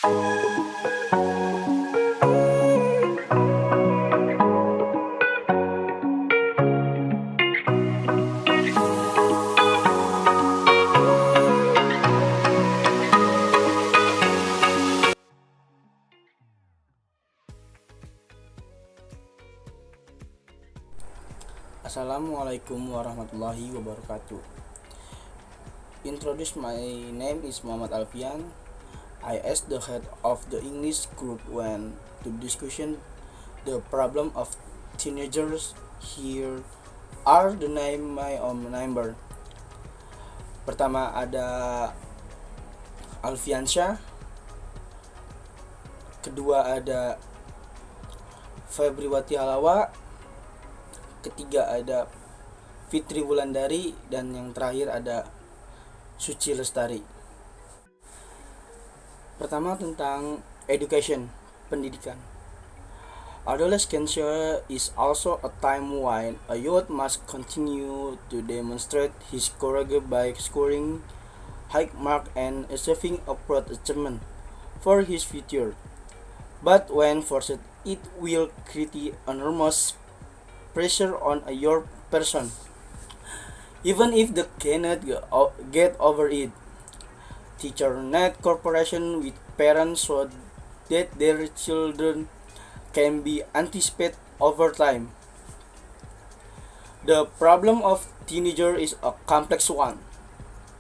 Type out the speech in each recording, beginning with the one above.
Assalamualaikum warahmatullahi wabarakatuh. Introduce, my name is Muhammad Alfian. I as the head of the English group went to discussion the problem of teenagers. Here are the name my own member. Pertama ada Alfiansyah. Kedua ada Febriawati Halawa. Ketiga ada Fitri Wulandari, dan yang terakhir ada Suci Lestari. Pertama tentang education, pendidikan. Adolescence is also a time when a youth must continue to demonstrate his courage by scoring high marks and achieving a proud achievement for his future. But when forced, it will create enormous pressure on your person, even if they cannot get over it. Teacher need cooperation with parents so that their children can be anticipated over time. The problem of teenager is a complex one,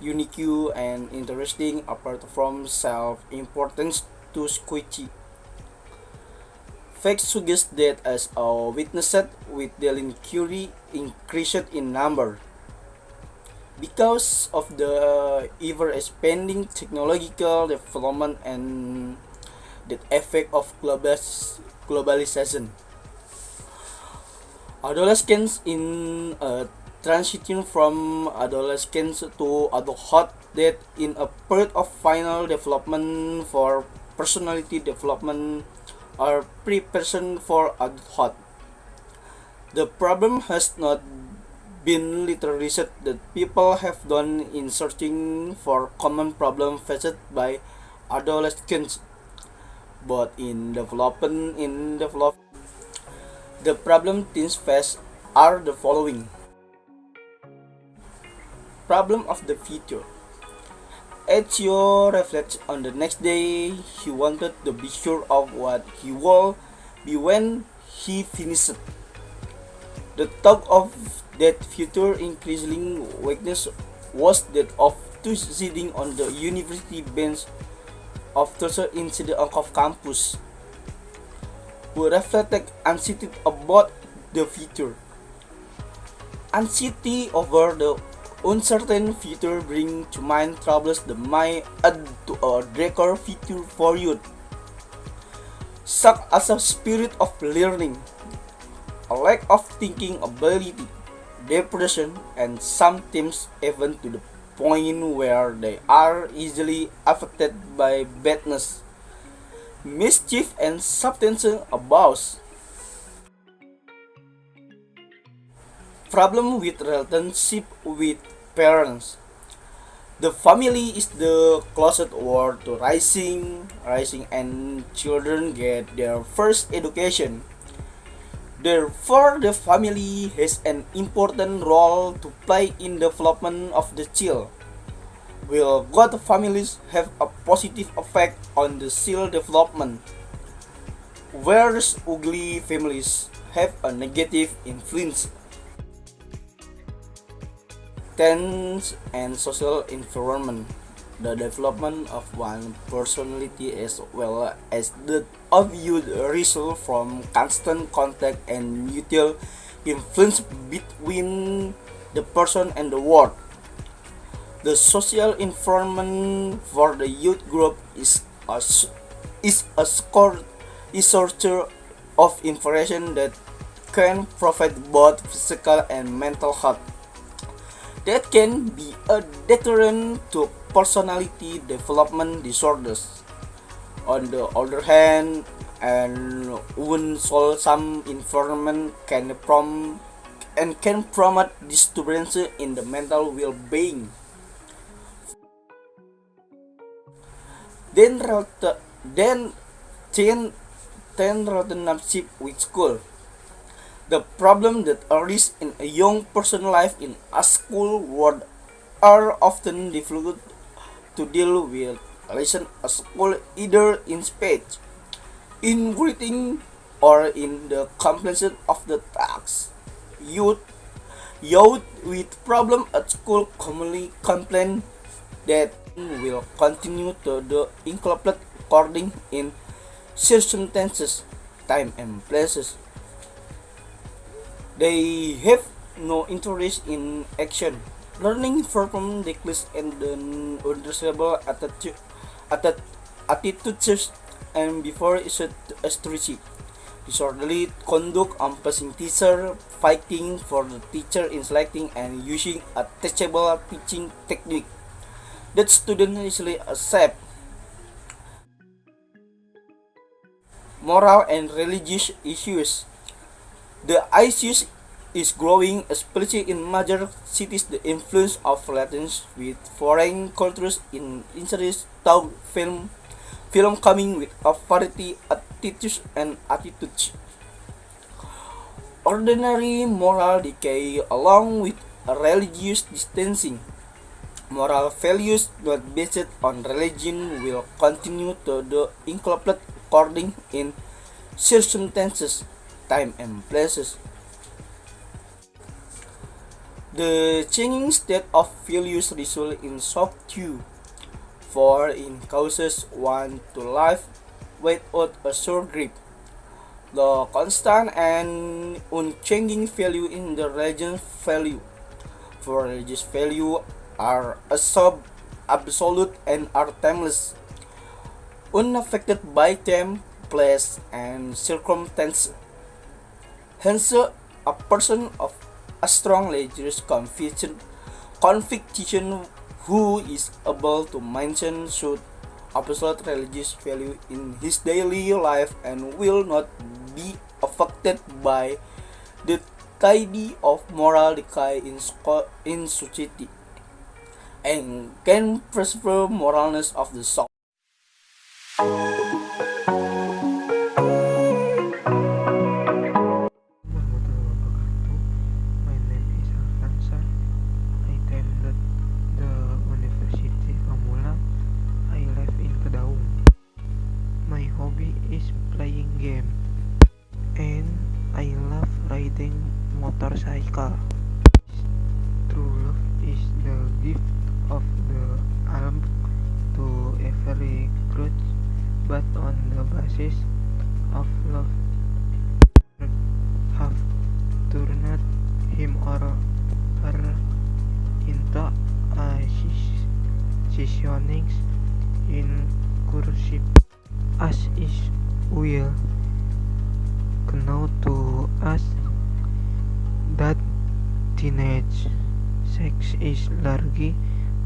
unique and interesting apart from self-importance to squishy. Facts suggest that as a witnessed with delinquency increased in number because of the ever-expanding technological development and the effect of globalization. Adolescents in a transition from adolescence to adulthood that in a period of final development for personality development are preparation for adulthood. The problem has not been little research that people have done in searching for common problems faced by adolescents, but in develop. The problem teens face are the following. Problem of the future. As you reflect on the next day, he wanted to be sure of what he will be when he finished. The thought of that future increasing weakness was that of two sitting on the university bench of Tulsa inside of campus, who reflected anxiety about the future. Anxiety over the uncertain future bring to mind troubles that might add to a darker future for youth, such as a spirit of learning, a lack of thinking ability, depression, and sometimes even to the point where they are easily affected by badness, mischief, and substance abuse. Problem with relationship with parents. The family is the closest word to rising and children get their first education. Therefore, the family has an important role to play in development of the child. Will good families have a positive effect on the child development, whereas ugly families have a negative influence. Tense and social environment. The development of one personality as well as that of youth result from constant contact and mutual influence between the person and the world. The social environment for the youth group is a source of information that can provide both physical and mental health. That can be a deterrent to personality development disorders. On the other hand, an unwholesome environment can promote disturbance in the mental well-being. Then then teen relationship with school. The problem that arises in a young person's life in a school world are often difficult to deal with relation a school either in speech, in greeting, or in the completion of the tasks. Youth youth with problem at school commonly complain that will continue to the incomplete according in circumstances, time and places. They have no interest in action, learning from the class and the understandable attitudes and before is a strategy. Disorderly conduct on passing teacher, fighting for the teacher in selecting and using a teachable teaching technique that students easily accept. Moral and religious issues. The issues is growing, especially in major cities. The influence of relations with foreign cultures in interest talk film coming with a variety attitudes. Ordinary moral decay along with a religious distancing. Moral values not based on religion will continue to the incomplete according in circumstances, time and places. The changing state of values result in shock too, for in causes one to life without a sure grip. The constant and unchanging value in the religious value. For religious value are a absolute and are timeless, unaffected by time, place, and circumstance. Hence, a person of a strong religious conviction who is able to maintain such absolute religious value in his daily life and will not be affected by the tide of moral decay in society and can preserve moralness of the soul. My name is Alfiansyah. I attended the University Pamula. I live in Kedaung. My hobby is playing game, and I love riding motorcycle. True love is the gift of the alm to every grudge, but on the basis of love have turned him or her into a seasoning in cursive as is will know to us that teenage sex is largely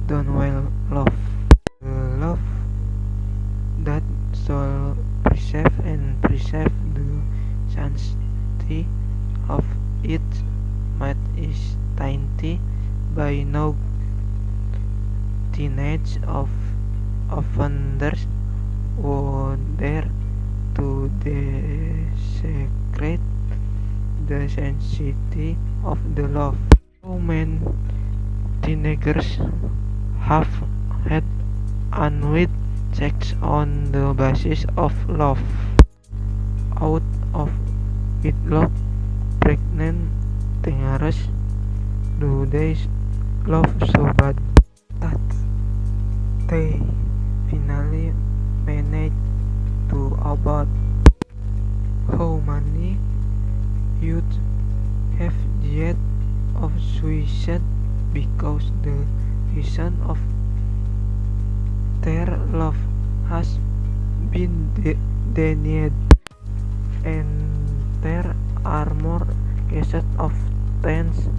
done well love. Love that shall preserve the sanctity of its might is tainted by no teenage of offenders who dare to desecrate the sanctity of the love. So many teenagers have had unwed sex on the basis of love. Out of wedlock pregnant teenagers do they love so bad that they finally manage to abort. How many youth have died of suicide because the reason of their love has been denied, and there are more cases of teens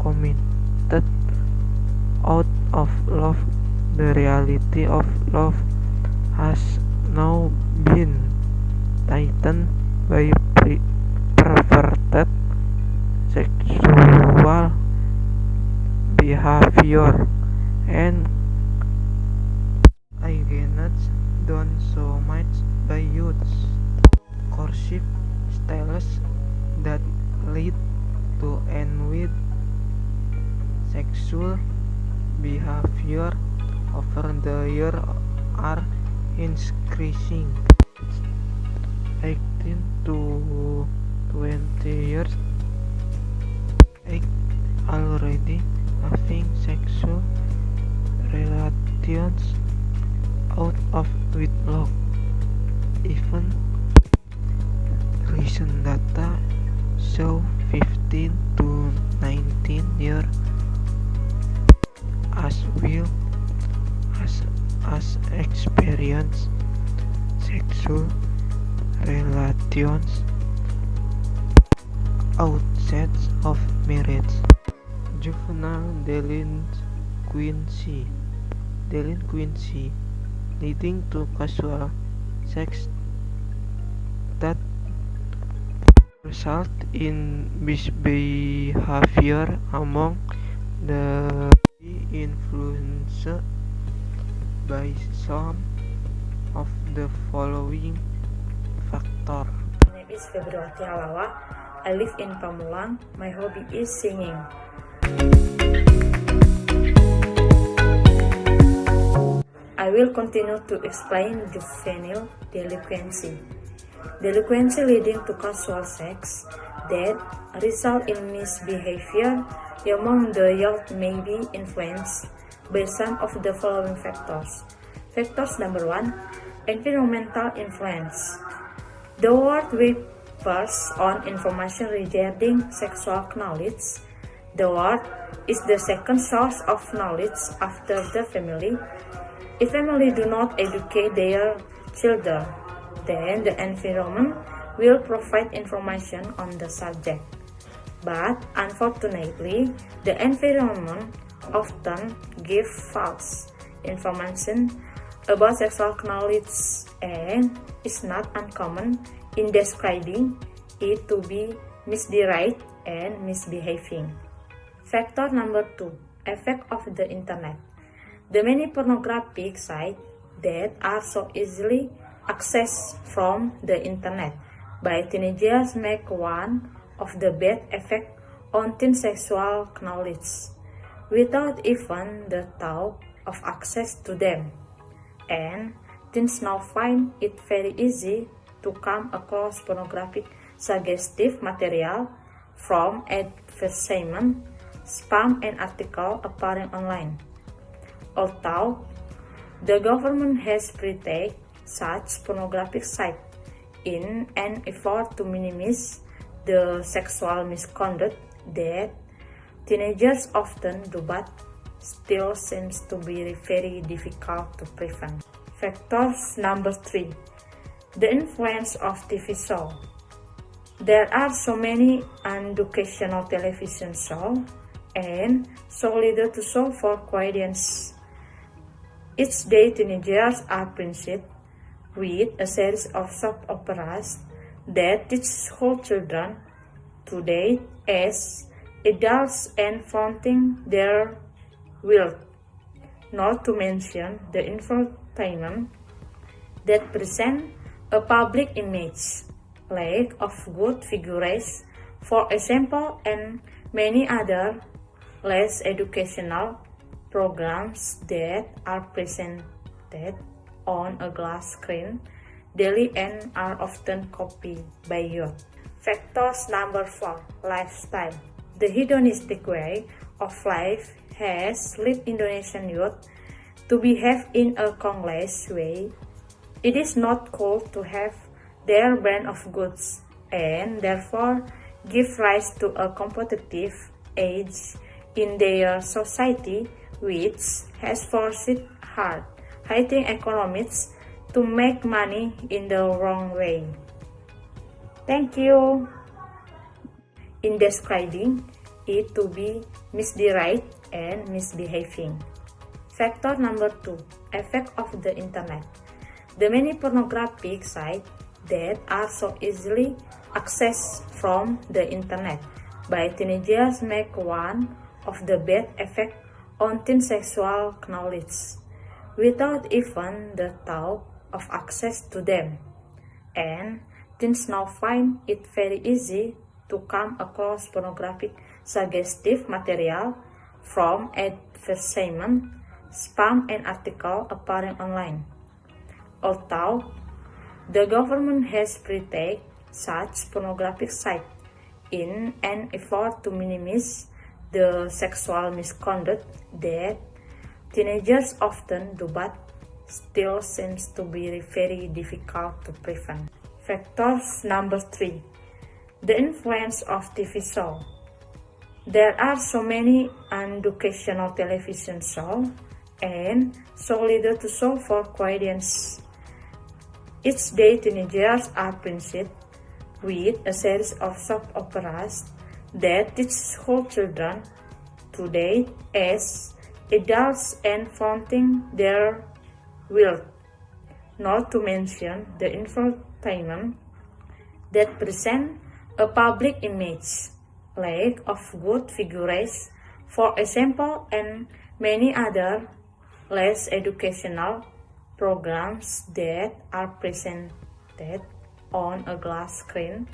committed out of love. The reality of love has now been tightened by perverted sexual behavior, and I cannot don't so much by youths. Courtship styles that lead to end with sexual behavior over the year are increasing. 18 to 20 years already having sexual relations out of wedlock. Even recent data show 15 to 19 year as well as experience sexual relations outside of marriage. Juvenile delinquency leading to casual sex that result in misbehavior among the influenced by some of the following factors. My name is Febriawati Halawa. I live in Pamulang. My hobby is singing. I will continue to explain juvenile delinquency. Delinquency leading to casual sex that result in misbehavior among the youth may be influenced by some of the following factors. Factors number 1, environmental influence. The world refers on information regarding sexual knowledge. The world is the second source of knowledge after the family. If family do not educate their children, then the environment will provide information on the subject. But unfortunately, the environment often gives false information about sexual knowledge and is not uncommon in describing it to be misdirect and misbehaving. Factor number 2, effect of the internet. The many pornographic sites that are so easily accessed from the internet by teenagers make one of the bad effects on teen sexual knowledge without even the thought of access to them. And teens now find it very easy to come across pornographic suggestive material from advertisement, spam and articles appearing online. Although the government has protected such pornographic sites in an effort to minimize the sexual misconduct that teenagers often do, but still seems to be very difficult to prevent. Factors number 3, the influence of TV shows. There are so many educational television shows and so little to show for audience. Each day teenagers are presented with a series of soap operas that teach school children to date as adults and flaunting their wealth, not to mention the entertainment that present a public image, lack of good figures, for example, and many other less educational programs that are presented on a glass screen daily and are often copied by youth. Factors number 4, lifestyle. The hedonistic way of life has led Indonesian youth to behave in a careless way. It is not cool to have their brand of goods and therefore give rise to a competitive edge in their society, which has forced hard-hitting economics to make money in the wrong way. Thank you. In describing it to be misdirect and misbehaving. Factor number 2, effect of the internet. The many pornographic sites that are so easily accessed from the internet by teenagers make one of the bad effects on teen sexual knowledge without even the thought of access to them, and teens now find it very easy to come across pornographic suggestive material from advertisement, spam, and articles appearing online. Although the government has protected such pornographic sites in an effort to minimize the sexual misconduct that teenagers often do, but still seems to be very difficult to prevent. Factors number 3. The influence of TV shows. There are so many educational television shows and so little to show for audience. Each day teenagers are presented with a series of soap operas that teach school children to date as adults and flaunting their wealth, not to mention the entertainment that present a public image, lack of good figures, for example, and many other less educational programs that are presented on a glass screen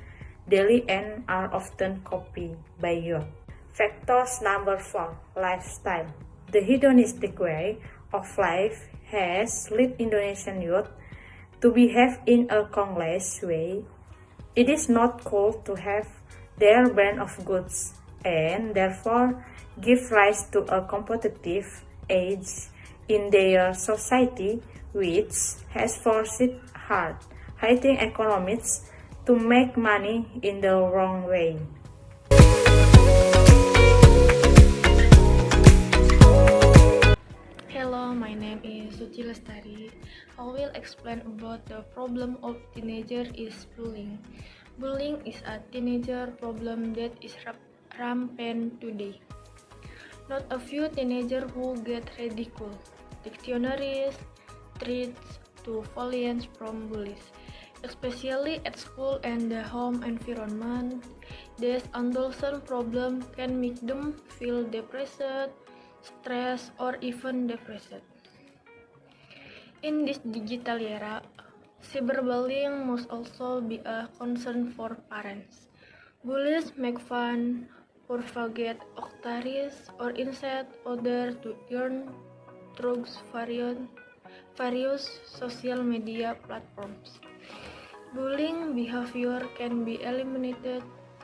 daily and are often copied by youth. Factors number 4. Lifestyle. The hedonistic way of life has led Indonesian youth to behave in a careless way. It is not cool to have their brand of goods and therefore give rise to a competitive edge in their society, which has forced hard-hitting economics to make money in the wrong way. Hello, my name is Suci Lestari. I will explain about the problem of teenager is bullying. Bullying is a teenager problem that is rampant today. Not a few teenagers who get ridiculed, dictionaries, threats to violence from bullies, especially at school and the home environment. This adolescent problem can make them feel depressed, stressed, or even depressed. In this digital era, cyberbullying must also be a concern for parents. Bullies make fun, propagate octaries, or incite others to earn through various social media platforms. Bullying behavior can be eliminated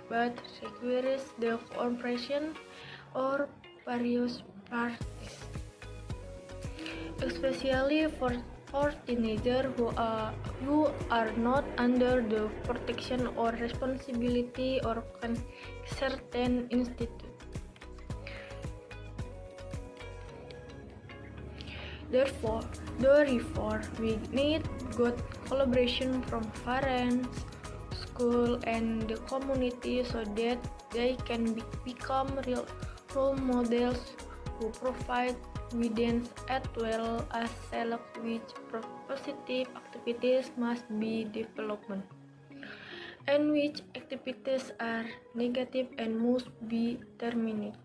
but requires the cooperation of various parties, especially for teenagers who are not under the protection or responsibility of certain institute. Therefore, we need good collaboration from parents, school, and the community so that they can become real role models who provide guidance as well as select which positive activities must be developed and which activities are negative and must be terminated.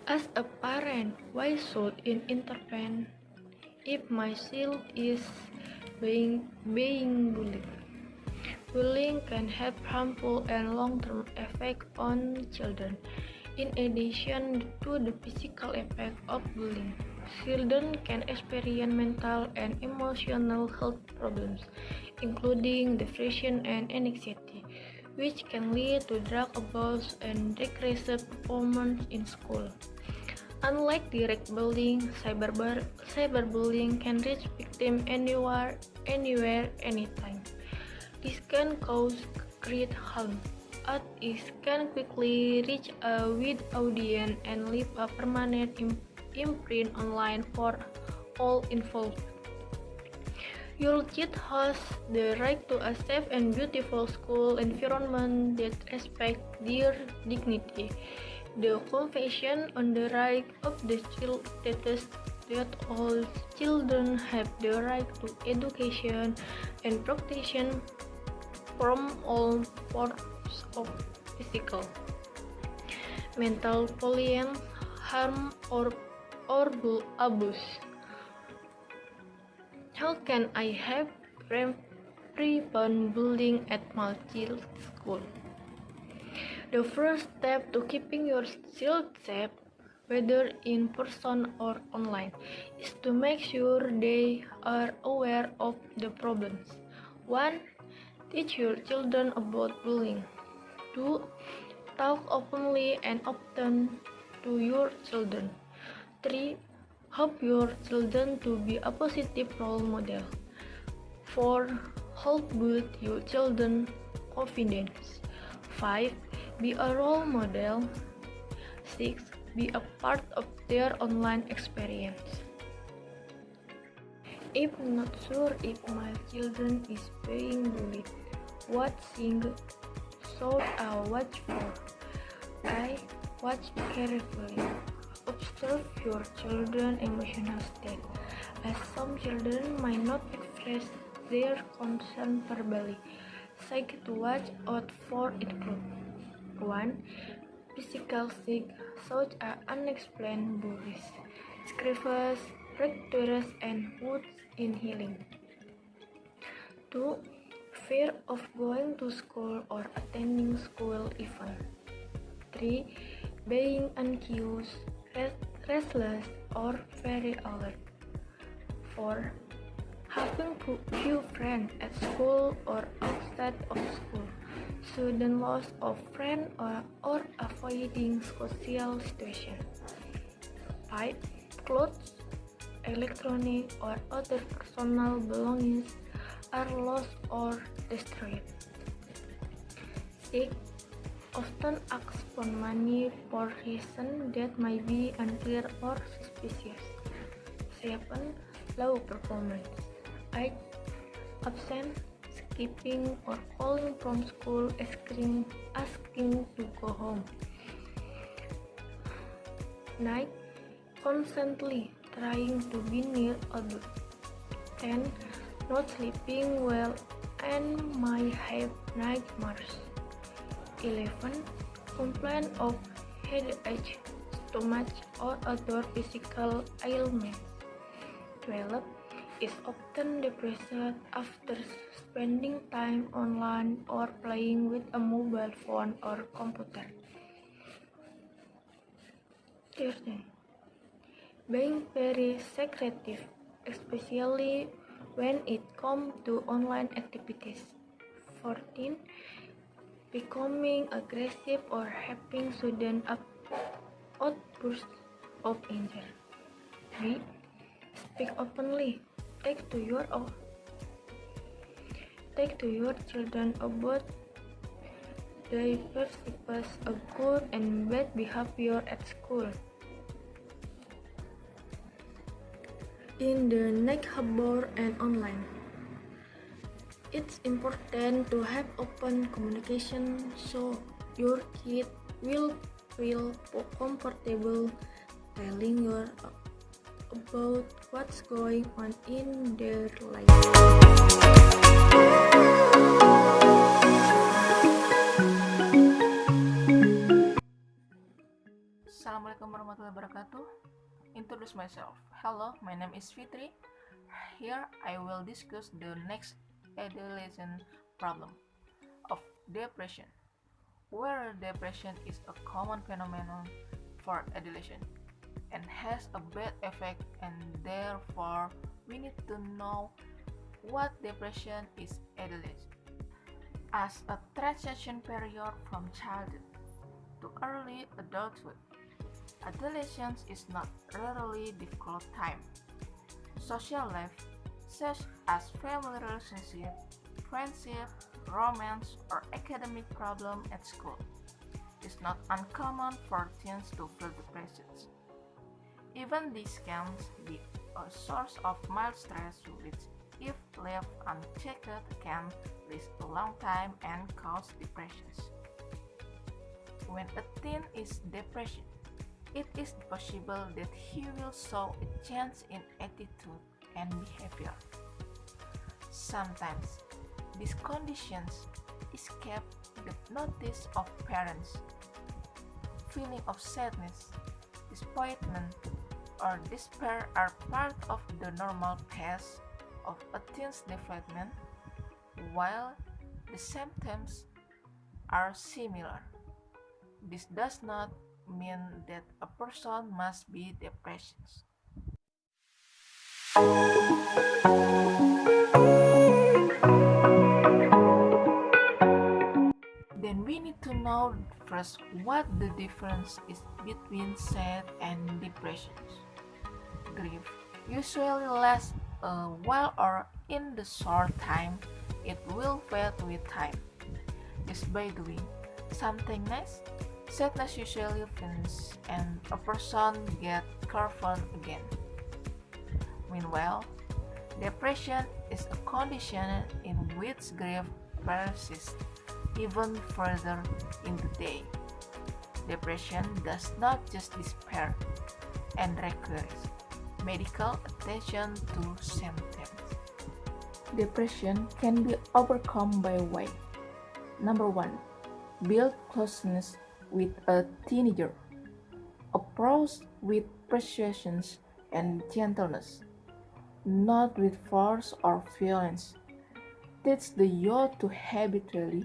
As a parent, why should I intervene if my child is being bullied? Bullying can have harmful and long-term effects on children. In addition to the physical effect of bullying, children can experience mental and emotional health problems, including depression and anxiety, which can lead to drug abuse and regressive performance in school. Unlike direct bullying, cyberbullying can reach victims anywhere, anytime. This can cause great harm, as it can quickly reach a wide audience and leave a permanent imprint online for all involved. Your child has the right to a safe and beautiful school environment that respects their dignity. The Convention on the Right of the Child states that all children have the right to education and protection from all forms of physical, mental violence, harm, or abuse. How can I have prevent bullying at my child's school? The first step to keeping your child safe, whether in person or online, is to make sure they are aware of the problems. 1. Teach your children about bullying. 2. Talk openly and often to your children. 3. Help your children to be a positive role model. 4. Help build your children's confidence. 5. Be a role model. 6. Be a part of their online experience. If not sure if my children is being bullied, what things should I watch for? I watch carefully. Observe your children's emotional state, as some children might not express their concern verbally. Signs to watch out for include 1. Physical signs such as unexplained bruises, scrapes, fractures, and wounds in healing. 2. Fear of going to school or attending school events. 3. Being anxious, restless, or very alert. 4. Having few friends at school or outside of school. Sudden loss of friends or avoiding social situations. 5. Clothes, electronic, or other personal belongings are lost or destroyed. 6. Often ask for money for reasons that might be unclear or suspicious. 7. Low performance. 8. Absent, skipping, or calling from school asking to go home. 9. Constantly trying to be near others. 10. Not sleeping well and might have nightmares. 11. Complain of headache, stomach, or other physical ailments. 12. Is often depressed after spending time online or playing with a mobile phone or computer. 13. Being very secretive, especially when it comes to online activities. 14. Becoming aggressive or having sudden outbursts of anger. 3. Speak openly. Take to your children about diversity of good and bad behavior at school. In the neighborhood and online, it's important to have open communication so your kid will feel comfortable telling you about what's going on in their life. Assalamualaikum warahmatullahi wabarakatuh. Introduce myself. Hello, my name is Fitri. Here I will discuss the next adolescent problem of depression, where depression is a common phenomenon for adolescents and has a bad effect, and therefore we need to know what depression is. Adolescence as a transition period from childhood to early adulthood. Adolescence is not really difficult time. Social life, such as family relationship, friendship, romance, or academic problem at school, is not uncommon for teens to feel depressed. Even this can be a source of mild stress which, if left unchecked, can last a long time and cause depressions. When a teen is depressed, it is possible that he will show a change in attitude and behavior. Sometimes, these conditions escape the notice of parents. Feeling of sadness, disappointment, or despair are part of the normal pace of a teen's development, while the symptoms are similar. This does not mean that a person must be depressed. Then we need to know first what the difference is between sad and depression. Grief usually lasts a while, or in the short time, it will fade with time. Just by doing something nice, sadness usually fades and a person gets comfort again. Meanwhile, depression is a condition in which grief persists even further in the day. Depression does not just despair and requires medical attention to symptoms. Depression can be overcome by way. Number 1. Build closeness with a teenager. Approach with persuasion and gentleness, not with force or violence. Teach the youth to habitually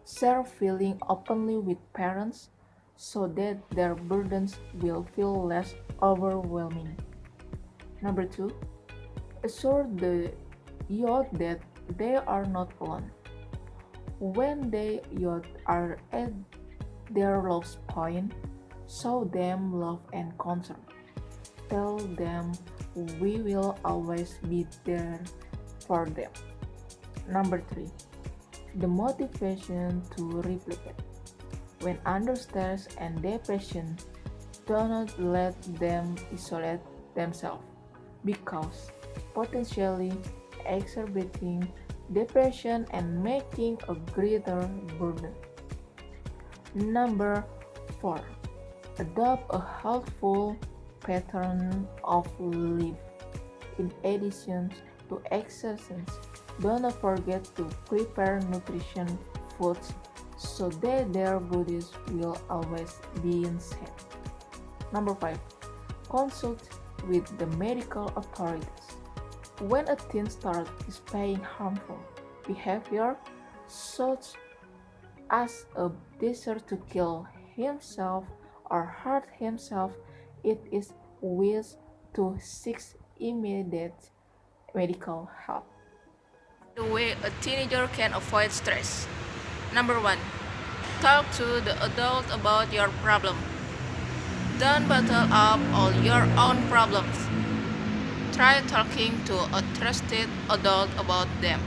share feelings openly with parents so that their burdens will feel less overwhelming. Number 2. Assure the youth that they are not alone. When the youth are at their lowest point, show them love and concern. Tell them we will always be there for them. Number 3. The motivation to replicate. When under stress and depression, do not let them isolate themselves, because potentially exacerbating depression and making a greater burden. Number 4. Adopt a healthful pattern of life. In addition to exercise, don't forget to prepare nutrition foods so that their bodies will always be in shape. Number 5. Consult with the medical authorities. When a teen starts displaying harmful behavior, such as a desire to kill himself or hurt himself, it is wise to seek immediate medical help. The way a teenager can avoid stress. Number 1. Talk to the adult about your problem. Don't bottle up all your own problems. Try talking to a trusted adult about them.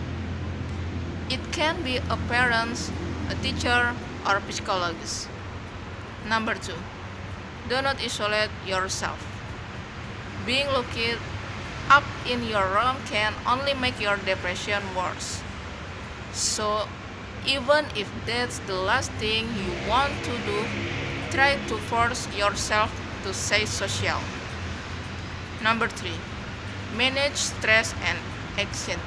It can be a parent, a teacher, or a psychologist. Number 2. Do not isolate yourself. Being locked up in your room can only make your depression worse. So, even if that's the last thing you want to do, try to force yourself to stay social. Number 3. Manage stress and anxiety.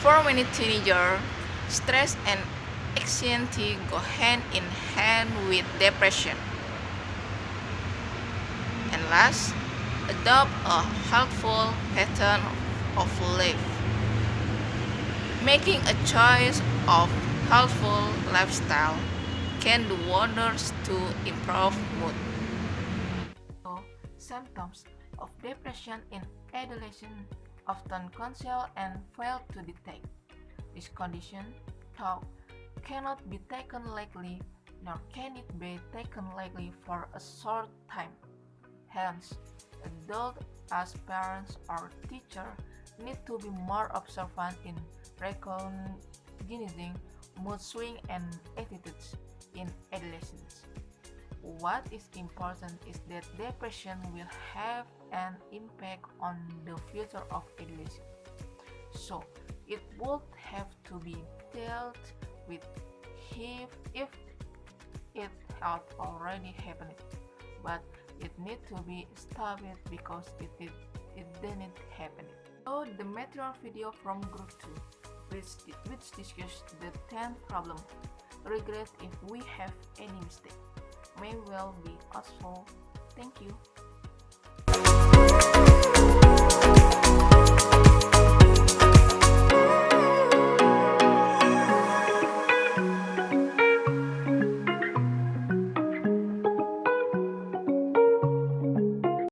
For many teenagers, stress and anxiety go hand in hand with depression. And last, adopt a helpful pattern of life. Making a choice of healthful lifestyle can do wonders to improve mood. So, symptoms of depression in adolescents often conceal and fail to detect. This condition, though, cannot be taken lightly, nor can it be taken lightly for a short time. Hence, adults as parents or teachers need to be more observant in recognizing mood swings and attitudes in adolescents. What is important is that depression will have an impact on the future of adolescents. So, it would have to be dealt with if it had already happened, but it needs to be stopped because it didn't happen. So, the material video from Group 2, which discusses the 10th problem, regret if we have any mistake, may well be useful. Thank you.